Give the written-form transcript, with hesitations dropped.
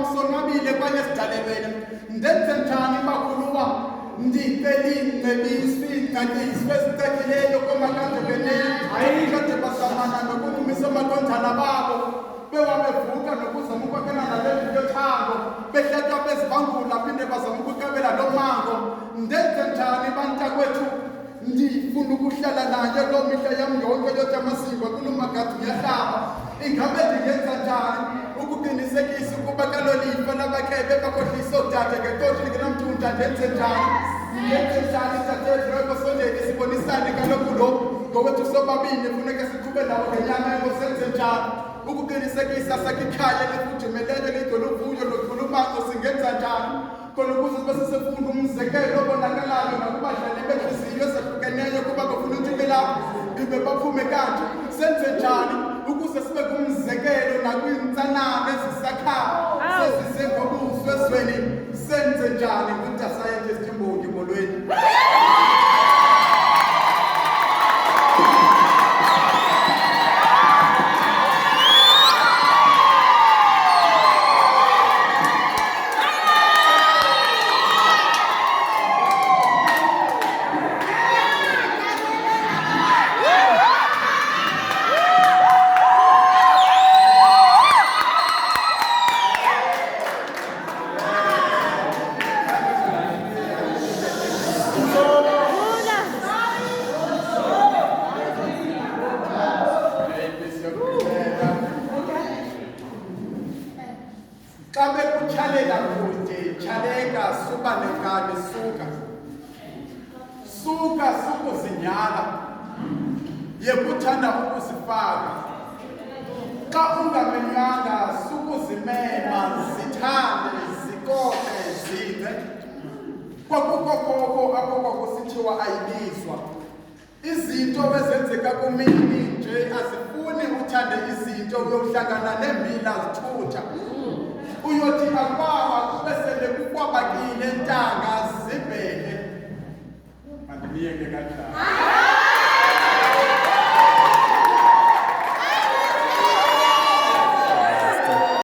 msonwabile kwaye sidalelwene ndenze njani bakhulu wam ndipelingcebisingcaciswe esitakileyo komakade benekade bazamana nokulumisa amakonjana babo bewabevuka nokuzama ukwakhela nale nto yothango behlethwa bezibangula phinde bazama ukukabela lo mango ndenze njani bantakwethu ndifuna ukuhlala naye loo mihla yam yonke yothi amasimba kulo magadi uyahlaba ingabe ndingenza njani ukuqinisekisa ukuba kalolifa labakhebe bakhohlisa odade ngentothi ndingenamthunta ndenze njani tatedroko sondeni sibonisane kaloku lo ngowethu sobabini funeka siqhube nawo ngenyama engosenze njani ukuqinisekisa sakikhaya lifudumelele lidoluvuyo lokhulumango singenza njani khona ukuze sibe sisefunda umzekelo obonakalayo nakubadlali behliziyo ezahlukeneyo kuba bafuna intshume lapho gqibe baphume kanje senze njani ukuze sibe kumzekelo nakwintsanane ezisakhayo sesisengobuso esweni senze njani ngudasayentist imbongi molweni sukuzinyala yekuthanda ukuzifaka xa ungamenywanga sukuzimema zithande zikote zive kwakukokoko apho kwakusithiwa ayibizwa izinto ezenzeka kumini nje azifuni uthande izinto uyohlangana nembila zithutha uyothi akubaba kube sele kukwabakile ntanga zibheke andiyeke kanjani